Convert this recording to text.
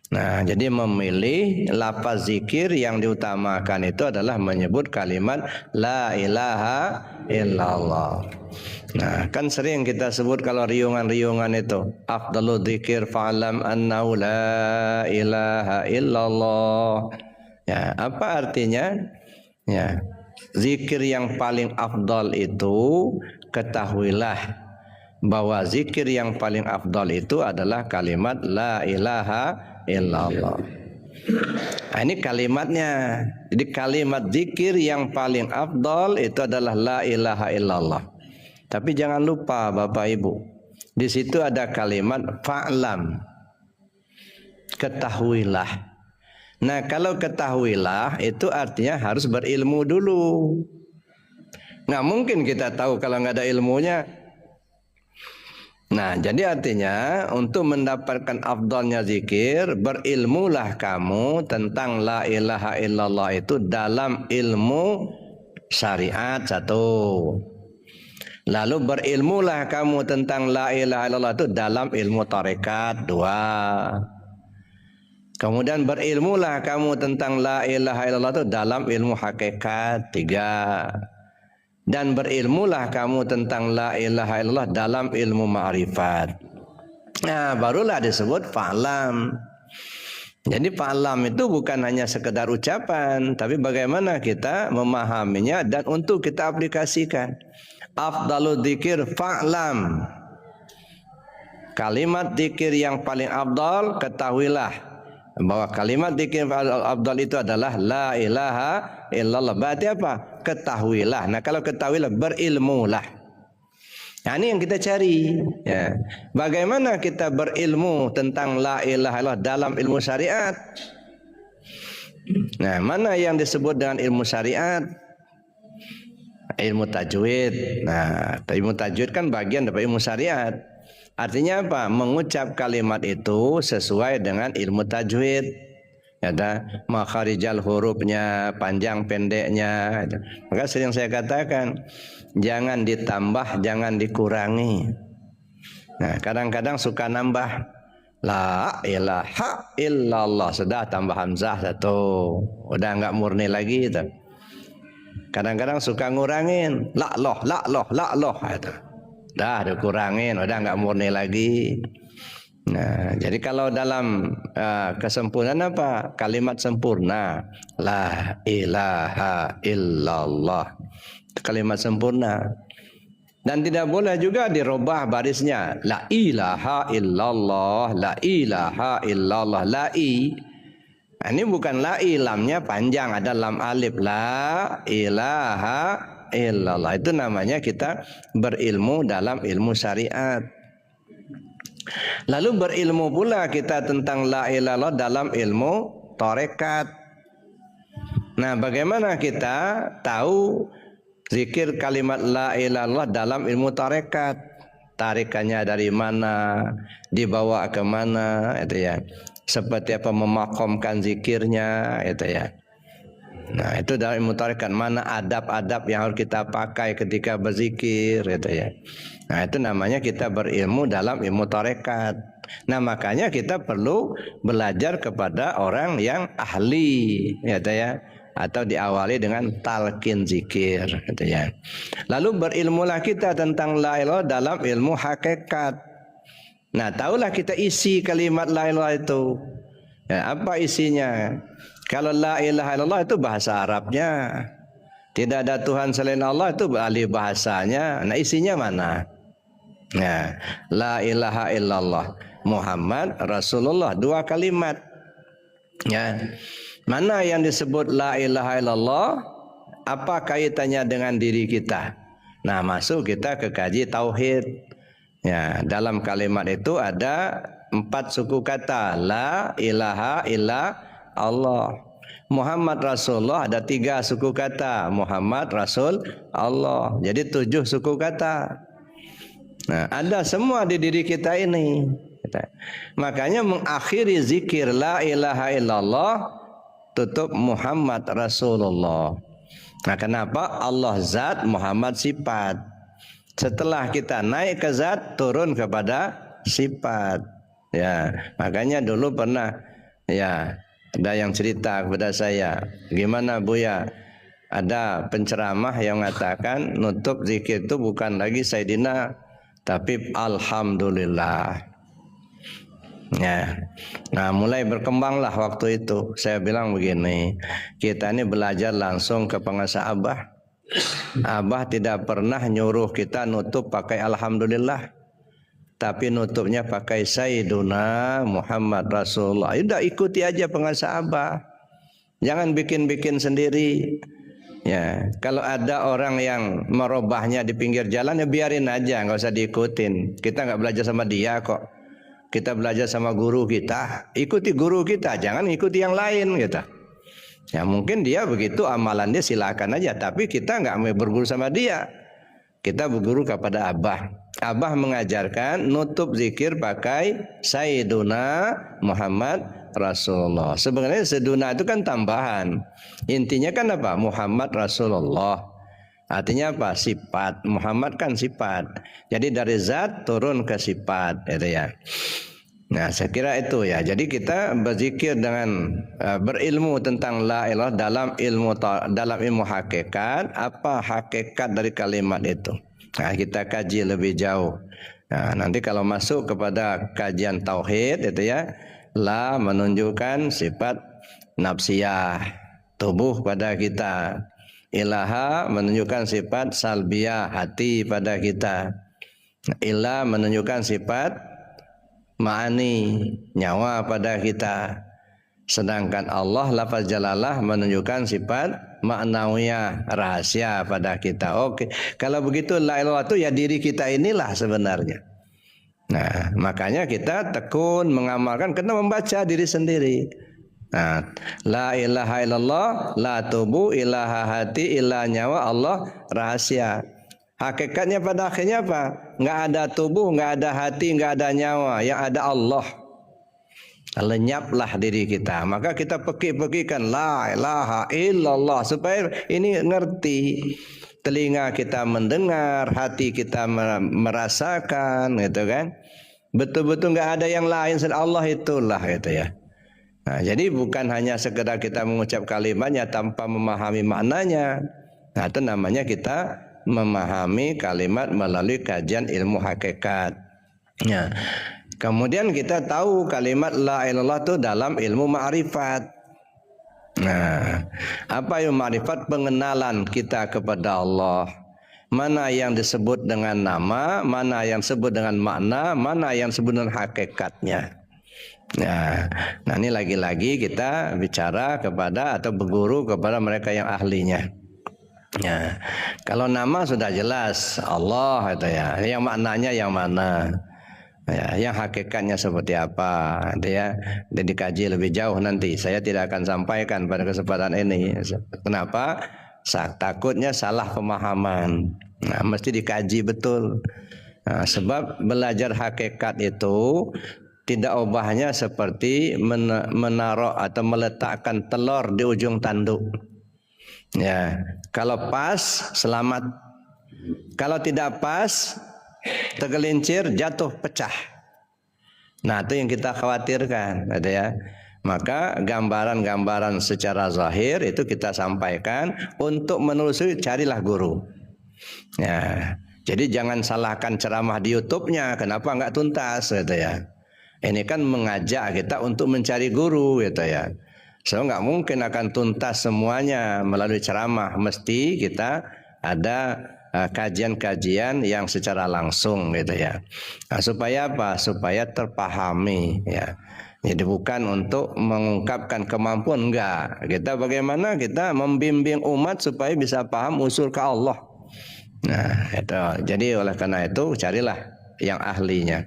Nah, jadi memilih lafaz zikir yang diutamakan itu adalah menyebut kalimat la ilaha illallah. Nah, kan sering kita sebut kalau riungan-riungan itu afdalu dzikir fa'lam annahu la ilaha illallah. Ya, apa artinya? Ya, zikir yang paling afdal itu ketahuilah bahwa zikir yang paling afdal itu adalah kalimat la ilaha illallah. Nah, ini kalimatnya. Jadi kalimat zikir yang paling afdal itu adalah la ilaha illallah. Tapi jangan lupa Bapak Ibu, di situ ada kalimat fa'lam, ketahuilah. Nah, kalau ketahuilah itu artinya harus berilmu dulu. Nggak mungkin kita tahu kalau nggak ada ilmunya. Nah, jadi artinya untuk mendapatkan afdalnya zikir, berilmulah kamu tentang la ilaha illallah itu dalam ilmu syariat satu. Lalu berilmulah kamu tentang la ilaha illallah itu dalam ilmu tarekat dua. Kemudian berilmulah kamu tentang la ilaha illallah itu dalam ilmu hakikat tiga. Dan berilmulah kamu tentang la ilaha illallah dalam ilmu ma'rifat. Nah, barulah disebut fa'lam. Jadi fa'lam itu bukan hanya sekedar ucapan, tapi bagaimana kita memahaminya dan untuk kita aplikasikan. Afdalu dzikir fa'lam. Kalimat dzikir yang paling afdal, ketahuilah bahwa kalimat dzikir afdal itu adalah la ilaha illallah. Berarti apa? Ketahuilah. Nah, kalau ketahuilah berilmulah. Nah, ini yang kita cari. Ya. Bagaimana kita berilmu tentang la ilaha illallah dalam ilmu syariat? Nah, mana yang disebut dengan ilmu syariat? Ilmu tajwid. Nah, ilmu tajwid kan bagian dari ilmu syariat. Artinya apa? Mengucap kalimat itu sesuai dengan ilmu tajwid. Ada makharijal hurufnya, panjang pendeknya. Maka sering saya katakan, jangan ditambah, jangan dikurangi. Nah, kadang-kadang suka nambah la ilaha illallah, sudah tambah hamzah satu, udah nggak murni lagi itu. Kadang-kadang suka ngurangin la loh itu. Dah dikurangin, udah nggak murni lagi. Nah, jadi kalau dalam kesempurnaan apa? Kalimat sempurna. La ilaha illallah. Kalimat sempurna. Dan tidak boleh juga dirubah barisnya. La ilaha illallah, la ilaha illallah, la i. Nah, ini bukan la lamnya panjang, ada lam alif. La ilaha illallah. Itu namanya kita berilmu dalam ilmu syariat. Lalu berilmu pula kita tentang la ilaha illallah dalam ilmu tarekat. Nah, bagaimana kita tahu zikir kalimat la ilaha illallah dalam ilmu tarekat? Tarikannya dari mana, dibawa ke mana, itu ya. Seperti apa memakomkan zikirnya, itu ya. Nah, itu dalam ilmu tarekat, mana adab-adab yang harus kita pakai ketika berzikir, gitu ya. Nah, itu namanya kita berilmu dalam ilmu tarekat. Nah, makanya kita perlu belajar kepada orang yang ahli, gitu ya. Atau diawali dengan talqin zikir, gitu ya. Lalu berilmulah kita tentang la ilaha dalam ilmu hakikat. Nah, tahulah kita isi kalimat la ilaha itu. Ya, apa isinya? Kalau la ilaha illallah itu bahasa Arabnya. Tidak ada Tuhan selain Allah itu ahli bahasanya. Nah, isinya mana? Nah, la ilaha illallah Muhammad Rasulullah, dua kalimat. Ya. Mana yang disebut la ilaha illallah? Apa kaitannya dengan diri kita? Nah, masuk kita ke kaji tauhid. Ya, dalam kalimat itu ada 4 suku kata. La ilaha illa Allah. Muhammad Rasulullah ada 3 suku kata. Muhammad Rasul Allah. Jadi 7 suku kata. Nah, ada semua di diri kita ini. Makanya mengakhiri zikir la ilaha illallah tutup Muhammad Rasulullah. Nah, kenapa? Allah zat, Muhammad sifat. Setelah kita naik ke zat, turun kepada sifat. Ya, makanya dulu pernah Ya, ada yang cerita kepada saya, gimana Buya? Ada penceramah yang mengatakan nutup zikir itu bukan lagi Sayyidina, tapi Alhamdulillah. Ya. Nah, mulai berkembanglah waktu itu. Saya bilang begini, kita ini belajar langsung ke pengasah Abah. Abah tidak pernah nyuruh kita nutup pakai Alhamdulillah, tapi nutupnya pakai Sayyiduna Muhammad Rasulullah. Udah ikuti aja pengasah Abah. Jangan bikin-bikin sendiri. Ya, kalau ada orang yang merubahnya di pinggir jalan, ya biarin aja, nggak usah diikutin. Kita nggak belajar sama dia kok. Kita belajar sama guru kita, ikuti guru kita, jangan ikuti yang lain gitu. Ya mungkin dia begitu amalan dia, silakan aja, tapi kita nggak mau berguru sama dia. Kita berguru kepada Abah. Abah mengajarkan nutup zikir pakai Sayyiduna Muhammad Rasulullah. Sebenarnya Sayyiduna itu kan tambahan. Intinya kan apa? Muhammad Rasulullah. Artinya apa? Sifat. Muhammad kan sifat. Jadi dari zat turun ke sifat, gitu ya. Nah, saya kira itu ya. Jadi kita berzikir dengan berilmu tentang la ilaha dalam ilmu hakikat. Apa hakikat dari kalimat itu? Nah, kita kaji lebih jauh. Nah, nanti kalau masuk kepada kajian tauhid itu ya, la menunjukkan sifat nafsiyah, tubuh pada kita. Ilaha menunjukkan sifat salbiyah, hati pada kita. Ilah menunjukkan sifat ma'ani, nyawa pada kita. Sedangkan Allah lafaz jalalah menunjukkan sifat ma'nawiyah, rahasia pada kita. Oke, kalau begitu la ilaha itu ya diri kita inilah sebenarnya. Nah, makanya kita tekun mengamalkan karena membaca diri sendiri. Nah, la ilaha illallah, la tubuh, ilaha hati, ilah nyawa, Allah rahasia. Hakikatnya pada akhirnya apa? Nggak ada tubuh, nggak ada hati, nggak ada nyawa, yang ada Allah. Lenyaplah diri kita. Maka kita pekik-pekikkan la ilaha illallah supaya ini ngerti. Telinga kita mendengar, hati kita merasakan, gitu kan? Betul-betul nggak ada yang lain selain Allah, itulah gitu ya. Nah, jadi bukan hanya sekedar kita mengucap kalimatnya tanpa memahami maknanya. Nah, itu namanya kita memahami kalimat melalui kajian ilmu hakikat. Ya. Kemudian kita tahu kalimat la ilaha illallah itu dalam ilmu ma'rifat. Nah, apa ilmu ma'rifat? Pengenalan kita kepada Allah. Mana yang disebut dengan nama, mana yang disebut dengan makna, mana yang disebut dengan hakikatnya. Nah, ini lagi-lagi kita bicara kepada atau berguru kepada mereka yang ahlinya. Ya, kalau nama sudah jelas Allah itu ya. Yang maknanya yang mana? Ya, yang hakikatnya seperti apa? Itu ya. Dan dikaji lebih jauh nanti. Saya tidak akan sampaikan pada kesempatan ini. Kenapa? Takutnya salah pemahaman. Nah, mesti dikaji betul. Nah, sebab belajar hakikat itu tidak ubahnya seperti menaruh atau meletakkan telur di ujung tanduk. Ya, kalau pas selamat. Kalau tidak pas, tergelincir, jatuh, pecah. Nah, itu yang kita khawatirkan, ada ya. Maka gambaran-gambaran secara zahir itu kita sampaikan. Untuk menelusuri carilah guru. Ya, jadi jangan salahkan ceramah di YouTube-nya. Kenapa nggak tuntas, gitu ya. Ini kan mengajak kita untuk mencari guru, gitu ya. So nggak mungkin akan tuntas semuanya melalui ceramah. Mesti kita ada kajian-kajian yang secara langsung, gitu ya. Nah, supaya apa? Supaya terpahami, ya. Jadi bukan untuk mengungkapkan kemampuan, enggak. Kita bagaimana kita membimbing umat supaya bisa paham usul ke Allah. Nah, itu. Jadi oleh karena itu carilah yang ahlinya.